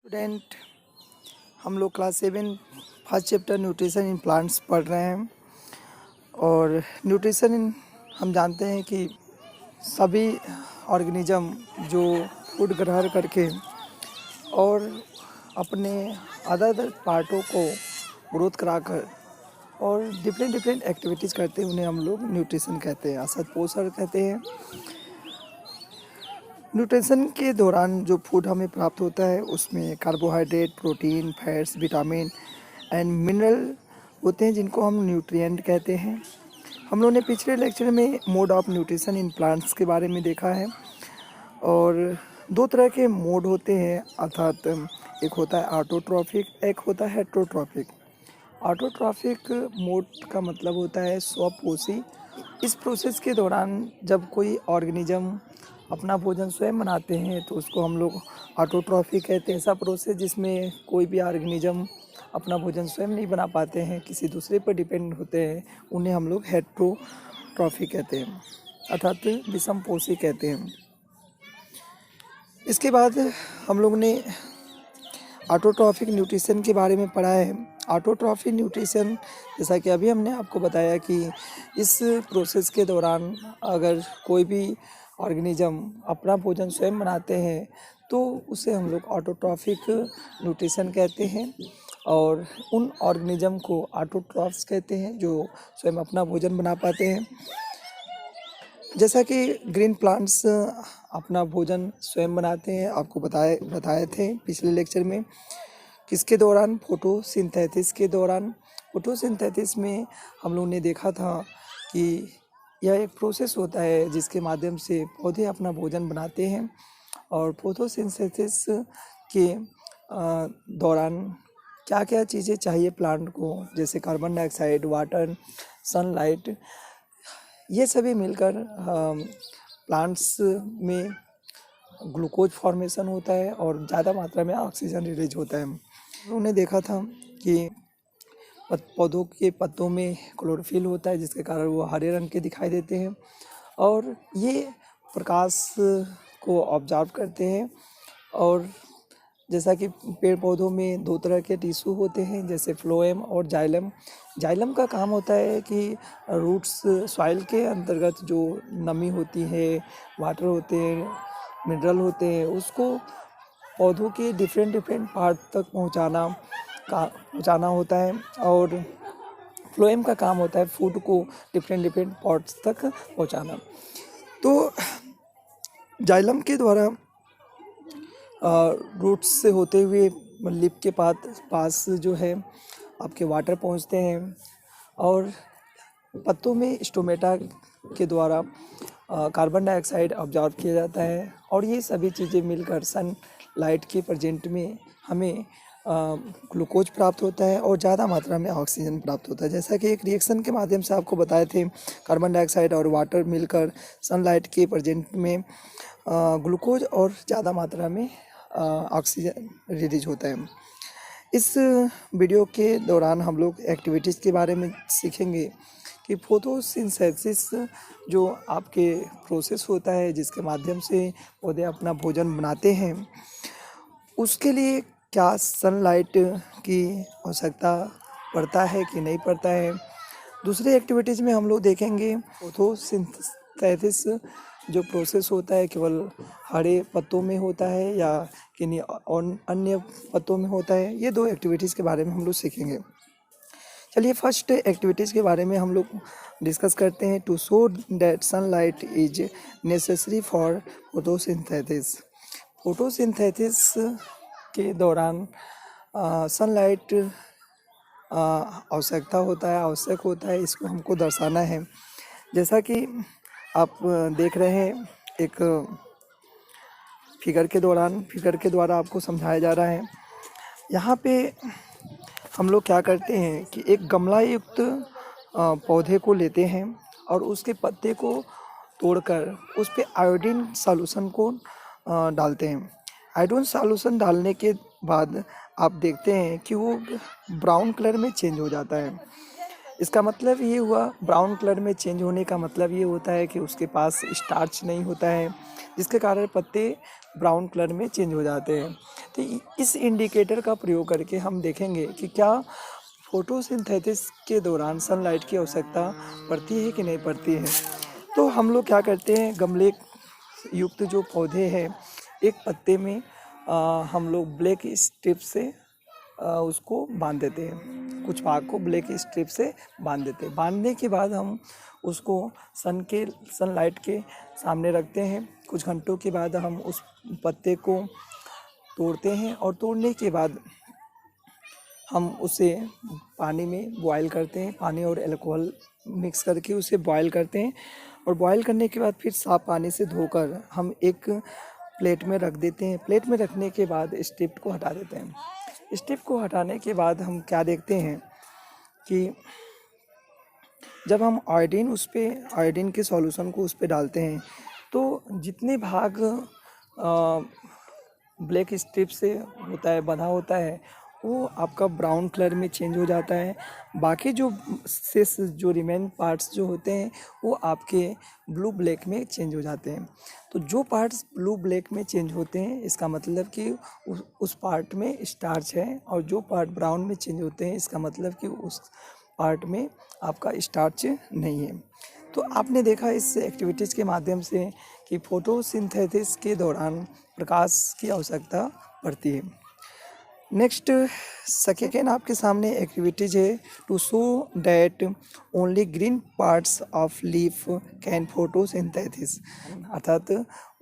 Student, हम लोग class 7 first chapter nutrition in plants पढ़ रहे हैं। और न्यूट्रिशन इन हम जानते हैं कि सभी ऑर्गेनिज्म जो फूड ग्रहण करके और अपने अदर पार्टों को ग्रोथ कराकर और डिफरेंट एक्टिविटीज़ करते हैं, उन्हें हम लोग न्यूट्रिशन कहते हैं, असद पोषण कहते हैं। न्यूट्रिशन के दौरान जो फूड हमें प्राप्त होता है उसमें carbohydrate, protein, fats, vitamin and mineral होते हैं, जिनको हम न्यूट्रिएंट कहते हैं। हम लोगों ने पिछले लेक्चर में mode of nutrition in plants के बारे में देखा है। और दो तरह के मोड होते हैं, अर्थात एक होता है ऑटोट्रॉफिक, एक होता है हेटेरोट्रॉफिक। ऑटोट्रॉफिक मोड का मतलब होता है स्वपोषी। इस प्रोसेस के दौरान जब कोई ऑर्गेनिज्म अपना भोजन स्वयं बनाते हैं तो उसको हम लोग ऑटोट्रॉफिक कहते हैं। ऐसा प्रोसेस जिसमें कोई भी ऑर्गेनिज्म अपना भोजन स्वयं नहीं बना पाते हैं, किसी दूसरे पर डिपेंड होते हैं, उन्हें हम लोग हेटेरोट्रॉफिक कहते हैं, अर्थात विषमपोषी कहते हैं। इसके बाद हम लोग ने ऑटोट्रॉफिक न्यूट्रिशन के बारे में पढ़ा है। ऑटोट्रॉफिक न्यूट्रिशन, जैसा कि अभी हमने आपको बताया कि इस प्रोसेस के दौरान अगर कोई भी ऑर्गेनिज्म अपना भोजन स्वयं बनाते हैं तो उसे हम लोग ऑटोट्रॉफिक न्यूट्रिशन कहते हैं। और उन ऑर्गेनिज्म को ऑटोट्रॉफ्स कहते हैं जो स्वयं अपना भोजन बना पाते हैं। जैसा कि ग्रीन प्लांट्स अपना भोजन स्वयं बनाते हैं, आपको बताए थे पिछले लेक्चर में। किसके दौरान? फोटोसिंथेसिस के दौरान। फोटोसिंथेसिस में हम लोग ने देखा था कि यह एक प्रोसेस होता है जिसके माध्यम से पौधे अपना भोजन बनाते हैं। और फोटोसिंथेसिस के दौरान क्या क्या चीज़ें चाहिए प्लांट को, जैसे कार्बन डाइऑक्साइड, वाटर, सनलाइट, ये सभी मिलकर प्लांट्स में ग्लूकोज फॉर्मेशन होता है और ज़्यादा मात्रा में ऑक्सीजन रिलीज होता है। उन्होंने देखा था कि पौधों के पत्तों में क्लोरोफिल होता है, जिसके कारण वो हरे रंग के दिखाई देते हैं और ये प्रकाश को ऑब्जर्व करते हैं। और जैसा कि पेड़ पौधों में दो तरह के टिश्यू होते हैं, जैसे फ्लोएम और जाइलम। जाइलम का काम होता है कि रूट्स, सॉइल के अंतर्गत जो नमी होती है, वाटर होते हैं, मिनरल होते हैं, उसको पौधों के डिफरेंट पार्ट तक पहुंचाना होता है। और फ्लोएम का काम होता है फूड को डिफरेंट पार्ट्स तक पहुंचाना। तो जाइलम के द्वारा रूट्स से होते हुए लिप के पास जो है आपके वाटर पहुंचते हैं। और पत्तों में स्टोमेटा के द्वारा कार्बन डाइऑक्साइड ऑब्जर्व किया जाता है। और ये सभी चीज़ें मिलकर सनलाइट के प्रेजेंट में हमें ग्लूकोज प्राप्त होता है और ज़्यादा मात्रा में ऑक्सीजन प्राप्त होता है। जैसा कि एक रिएक्शन के माध्यम से आपको बताए थे, कार्बन डाइऑक्साइड और वाटर मिलकर सनलाइट के प्रेजेंट में ग्लूकोज और ज़्यादा मात्रा में ऑक्सीजन रिलीज होता है। इस वीडियो के दौरान हम लोग एक्टिविटीज़ के बारे में सीखेंगे कि फोटोसिंथेसिस जो आपके प्रोसेस होता है जिसके माध्यम से पौधे अपना भोजन बनाते हैं, उसके लिए क्या सनलाइट की आवश्यकता पड़ता है कि नहीं पड़ता है। दूसरी एक्टिविटीज़ में हम लोग देखेंगे फोटोसिंथेसिस जो प्रोसेस होता है केवल हरे पत्तों में होता है या किन्हीं अन्य पत्तों में होता है। ये दो एक्टिविटीज़ के बारे में हम लोग सीखेंगे। चलिए फर्स्ट एक्टिविटीज़ के बारे में हम लोग डिस्कस करते हैं। To show that sunlight is necessary for photosynthesis. Photosynthesis के दौरान सनलाइट आवश्यक होता है, इसको हमको दर्शाना है। जैसा कि आप देख रहे हैं एक फिगर के द्वारा आपको समझाया जा रहा है। यहाँ पे हम लोग क्या करते हैं कि एक गमला युक्त पौधे को लेते हैं और उसके पत्ते को तोड़कर उस पे आयोडीन सॉल्यूशन को डालते हैं। आयोडीन सॉल्यूशन डालने के बाद आप देखते हैं कि वो ब्राउन कलर में चेंज हो जाता है। इसका मतलब ये हुआ, ब्राउन कलर में चेंज होने का मतलब ये होता है कि उसके पास स्टार्च नहीं होता है, जिसके कारण पत्ते ब्राउन कलर में चेंज हो जाते हैं। तो इस इंडिकेटर का प्रयोग करके हम देखेंगे कि क्या फोटोसिंथेसिस के दौरान सनलाइट की आवश्यकता पड़ती है कि नहीं पड़ती है। तो हम लोग क्या करते हैं, गमले युक्त जो पौधे हैं, एक पत्ते में हम लोग ब्लैक स्ट्रिप से उसको बांध देते हैं, कुछ भाग को ब्लैक स्ट्रिप से बांध देते हैं। बांधने के बाद हम उसको सनलाइट के सामने रखते हैं। कुछ घंटों के बाद हम उस पत्ते को तोड़ते हैं और तोड़ने के बाद हम उसे पानी में बॉयल करते हैं, पानी और अल्कोहल मिक्स करके उसे बॉयल करते हैं। और बॉयल करने के बाद फिर साफ़ पानी से धोकर हम एक प्लेट में रख देते हैं। प्लेट में रखने के बाद स्ट्रिप को हटा देते हैं। स्ट्रिप को हटाने के बाद हम क्या देखते हैं कि जब हम आयोडीन के सॉल्यूशन को उस पर डालते हैं, तो जितने भाग ब्लैक स्ट्रिप से होता है, बंधा होता है, वो आपका ब्राउन कलर में चेंज हो जाता है। बाकी जो रिमेन पार्ट्स जो होते हैं वो आपके ब्लू ब्लैक में चेंज हो जाते हैं। तो जो पार्ट्स ब्लू ब्लैक में चेंज होते हैं, इसका मतलब कि उस पार्ट में स्टार्च है, और जो पार्ट ब्राउन में चेंज होते हैं, इसका मतलब कि उस पार्ट में आपका स्टार्च नहीं है। तो आपने देखा इस एक्टिविटीज़ के माध्यम से कि फोटोसिंथेसिस के दौरान प्रकाश की आवश्यकता पड़ती है। नेक्स्ट सेकेंड आपके सामने एक्टिविटीज है, to show that only green parts of leaf can photosynthesis, अर्थात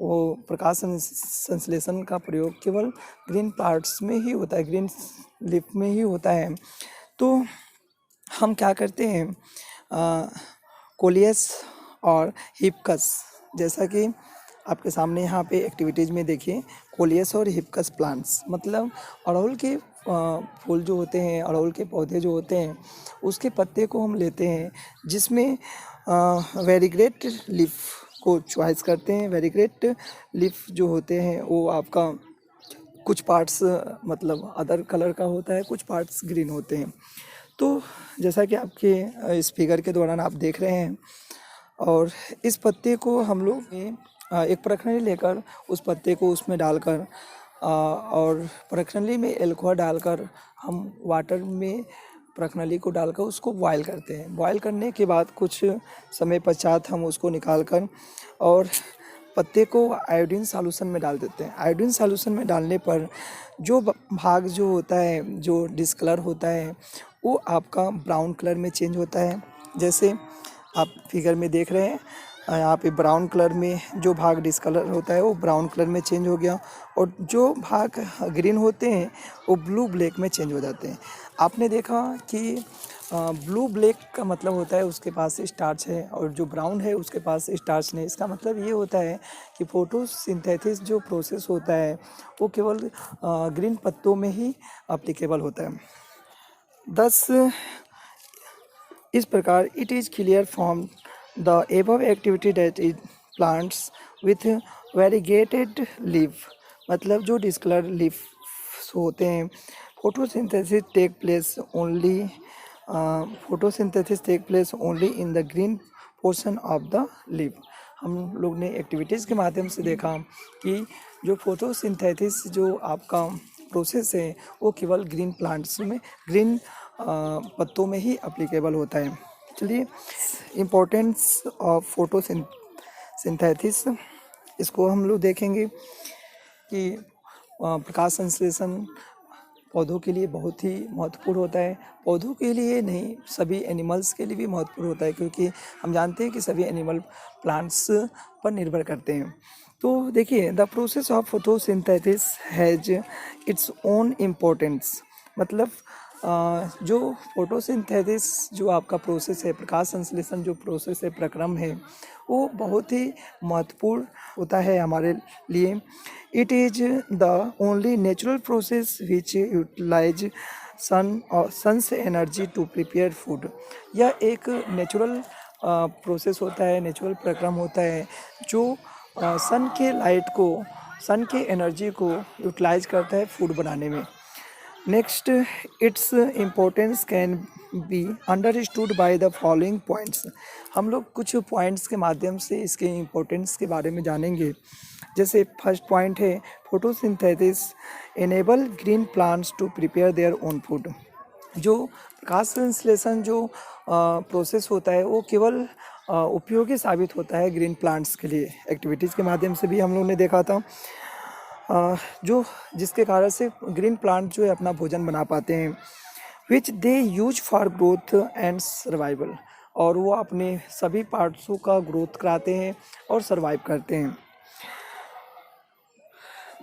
वो प्रकाश संश्लेषण का प्रयोग केवल ग्रीन पार्ट्स में ही होता है, ग्रीन लीफ में ही होता है। तो हम क्या करते हैं, कोलियस और हिप्कस, जैसा कि आपके सामने यहाँ पे एक्टिविटीज़ में देखिए, कोलियस और हिप्कस प्लांट्स, मतलब अड़हुल के फूल जो होते हैं, अड़हुल के पौधे जो होते हैं, उसके पत्ते को हम लेते हैं, जिसमें वेरीग्रेट लीफ को चॉइस करते हैं। वेरीग्रेट लीफ जो होते हैं वो आपका कुछ पार्ट्स मतलब अदर कलर का होता है, कुछ पार्ट्स ग्रीन होते हैं। तो जैसा कि आपके इस फिगर के दौरान आप देख रहे हैं, और इस पत्ते को हम लोग एक प्रखंडी लेकर उस पत्ते को उसमें डालकर और प्रखंडी में अल्कोहल डालकर हम वाटर में प्रखंडी को डालकर उसको बॉयल करते हैं। बॉयल करने के बाद कुछ समय पश्चात हम उसको निकालकर और पत्ते को आयोडीन सॉल्यूशन में डाल देते हैं। आयोडीन सॉल्यूशन में डालने पर जो भाग जो होता है, जो डिस्कलर होता है, वो आपका ब्राउन कलर में चेंज होता है। जैसे आप फिगर में देख रहे हैं, यहाँ पे ब्राउन कलर में जो भाग डिस्कलर होता है वो ब्राउन कलर में चेंज हो गया, और जो भाग ग्रीन होते हैं वो ब्लू ब्लैक में चेंज हो जाते हैं। आपने देखा कि ब्लू ब्लैक का मतलब होता है उसके पास स्टार्च है, और जो ब्राउन है उसके पास स्टार्च नहीं। इसका मतलब ये होता है कि फोटोसिंथेसिस जो प्रोसेस होता है वो केवल ग्रीन पत्तों में ही अप्लीकेबल होता है। दस इस प्रकार it is clear from the above activity that is plants with variegated leaf, मतलब जो डिस्कलर लीफ होते हैं, photosynthesis take place only in the green portion of the leaf. हम लोग ने एक्टिविटीज़ के माध्यम से देखा कि जो फोटोसिंथेसिस जो आपका प्रोसेस है वो केवल ग्रीन प्लांट्स में, ग्रीन पत्तों में ही अप्लीकेबल होता है। चलिए, इम्पोर्टेंस ऑफ फोटोसिंथेसिस, इसको हम लोग देखेंगे कि प्रकाश संश्लेषण पौधों के लिए बहुत ही महत्वपूर्ण होता है। पौधों के लिए नहीं, सभी एनिमल्स के लिए भी महत्वपूर्ण होता है, क्योंकि हम जानते हैं कि सभी एनिमल प्लांट्स पर निर्भर करते हैं। तो देखिए, the process of photosynthesis has its own importance, मतलब जो फोटोसिंथेसिस जो आपका प्रोसेस है, प्रकाश संश्लेषण जो प्रोसेस है, प्रक्रम है, वो बहुत ही महत्वपूर्ण होता है हमारे लिए। It is the only natural process which utilise sun's energy to prepare food. यह एक नेचुरल प्रोसेस होता है, नेचुरल प्रक्रम होता है, जो सन के एनर्जी को यूटिलाइज करता है फूड बनाने में। Next, its importance can be understood by the following points. हम लोग कुछ पॉइंट्स के माध्यम से इसके इम्पोर्टेंस के बारे में जानेंगे। जैसे फर्स्ट पॉइंट है, photosynthesis enable green plants to prepare their own food. जो प्रकाश संश्लेषण जो प्रोसेस होता है वो केवल उपयोगी साबित होता है ग्रीन प्लांट्स के लिए। एक्टिविटीज़ के माध्यम से भी हम लोग ने देखा था जो जिसके कारण से ग्रीन प्लांट जो है अपना भोजन बना पाते हैं, which they use for growth and survival. और वो अपने सभी पार्ट्सों का ग्रोथ कराते हैं और सर्वाइव करते हैं।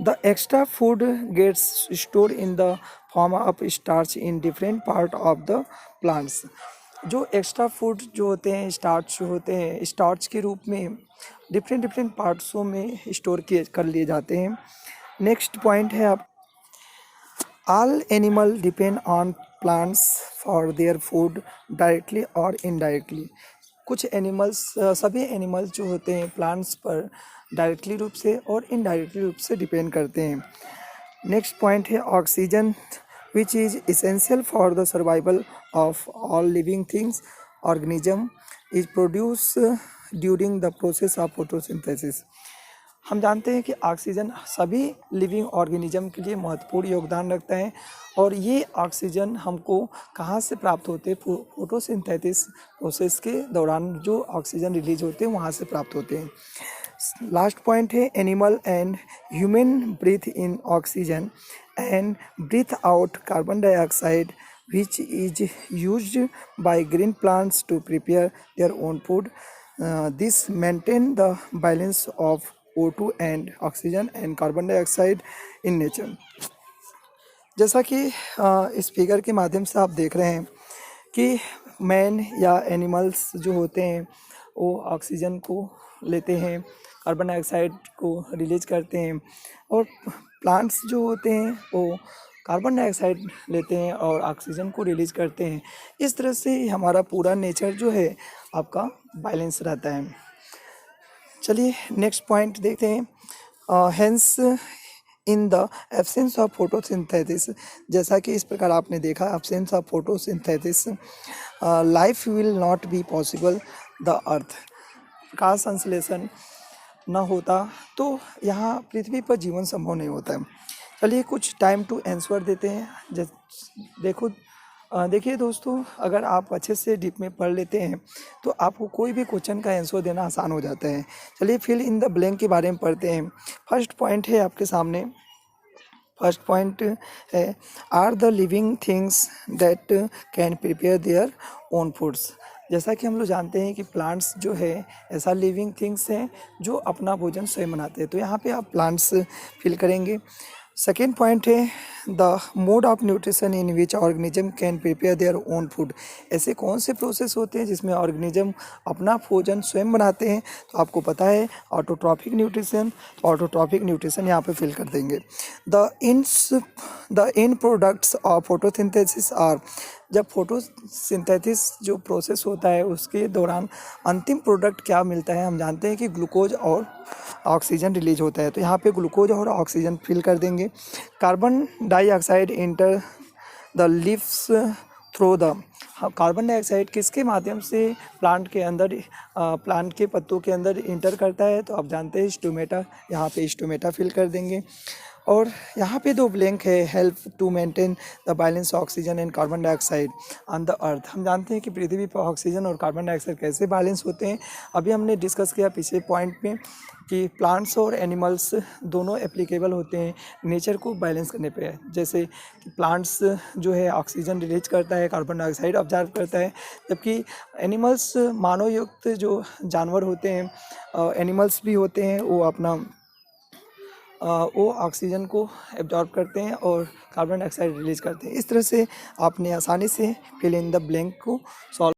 The extra food gets stored in the form of starch in different part of the plants। जो एक्स्ट्रा फूड जो होते हैं, स्टार्च जो होते हैं, स्टार्च के रूप में डिफरेंट पार्ट्सों में स्टोर किए कर लिए जाते हैं। नेक्स्ट पॉइंट है आप, all animal depend on plants for their food directly और इनडायरेक्टली। कुछ एनिमल्स सभी एनिमल्स जो होते हैं प्लांट्स पर डायरेक्टली रूप से और इनडायरेक्टली रूप से डिपेंड करते हैं। नेक्स्ट पॉइंट है oxygen which is essential for the survival of all living things organism is produce during the process of photosynthesis. हम जानते हैं कि ऑक्सीजन सभी लिविंग ऑर्गेनिज्म के लिए महत्वपूर्ण योगदान रखता है और ये ऑक्सीजन हमको कहाँ से प्राप्त होते हैं, फोटोसिंथेसिस प्रोसेस के दौरान जो ऑक्सीजन रिलीज होते हैं वहाँ से प्राप्त होते हैं। लास्ट पॉइंट है, animal and human breathe in oxygen and breathe out carbon dioxide which is used by green plants to prepare their own food. This maintain the balance of O2 and oxygen and carbon dioxide in nature। जैसा कि इस figure के माध्यम से आप देख रहे हैं कि मैन या एनिमल्स जो होते हैं वो ऑक्सीजन को लेते हैं, कार्बन डाइऑक्साइड को रिलीज करते हैं, और प्लांट्स जो होते हैं वो कार्बन डाइऑक्साइड लेते हैं और ऑक्सीजन को रिलीज करते हैं। इस तरह से हमारा पूरा नेचर जो है आपका बैलेंस रहता है। चलिए नेक्स्ट पॉइंट देखते हैं। Hence in the absence of photosynthesis, जैसा कि इस प्रकार आपने देखा, absence of photosynthesis life will not be possible the earth. प्रकाश संश्लेषण न होता तो यहाँ पृथ्वी पर जीवन संभव नहीं होता है। चलिए कुछ टाइम टू आंसर देते हैं। देखिए दोस्तों, अगर आप अच्छे से डीप में पढ़ लेते हैं तो आपको कोई भी क्वेश्चन का आंसर देना आसान हो जाता है। चलिए फिल इन द ब्लैंक के बारे में पढ़ते हैं। फर्स्ट पॉइंट है आपके सामने, फर्स्ट पॉइंट है, are the living things that can prepare their own foods. जैसा कि हम लोग जानते हैं कि प्लांट्स जो है ऐसा लिविंग थिंग्स हैं जो अपना भोजन स्वयं बनाते हैं, तो यहाँ पे आप प्लांट्स फिल करेंगे। सेकेंड पॉइंट है, the mode of nutrition in which organism can prepare their own food. ऐसे कौन से प्रोसेस होते हैं जिसमें ऑर्गेनिज्म अपना भोजन स्वयं बनाते हैं, तो आपको पता है ऑटोट्रॉफिक न्यूट्रिशन। तो ऑटोट्रॉफिक न्यूट्रिशन यहाँ पे फिल कर देंगे। The in products of photosynthesis are, जब फोटोसिंथेसिस जो प्रोसेस होता है उसके दौरान अंतिम प्रोडक्ट क्या मिलता है, हम जानते हैं कि ग्लूकोज और ऑक्सीजन रिलीज होता है, तो यहाँ पे ग्लूकोज और ऑक्सीजन फिल कर देंगे। Carbon dioxide enter the leaves through the, carbon dioxide किसके माध्यम से प्लांट के अंदर प्लांट के पत्तों के अंदर इंटर करता है, तो आप जानते हैं स्टोमेटा, यहाँ पे स्टोमेटा फिल कर देंगे। और यहाँ पे दो ब्लैंक है, help to maintain the balance oxygen and carbon dioxide on the earth. हम जानते हैं कि पृथ्वी पर ऑक्सीजन और कार्बन डाइऑक्साइड कैसे बैलेंस होते हैं, अभी हमने डिस्कस किया पिछले पॉइंट में कि प्लांट्स और एनिमल्स दोनों एप्लीकेबल होते हैं नेचर को बैलेंस करने पे। जैसे कि प्लांट्स जो है ऑक्सीजन रिलीज करता है, कार्बन डाइऑक्साइड ऑब्जर्व करता है, जबकि एनिमल्स मानव युक्त जो जानवर होते हैं, एनिमल्स भी होते हैं, वो अपना वो ऑक्सीजन को एब्जॉर्ब करते हैं और कार्बन डाइऑक्साइड रिलीज करते हैं। इस तरह से आपने आसानी से फिल इन द ब्लैंक को सॉल्व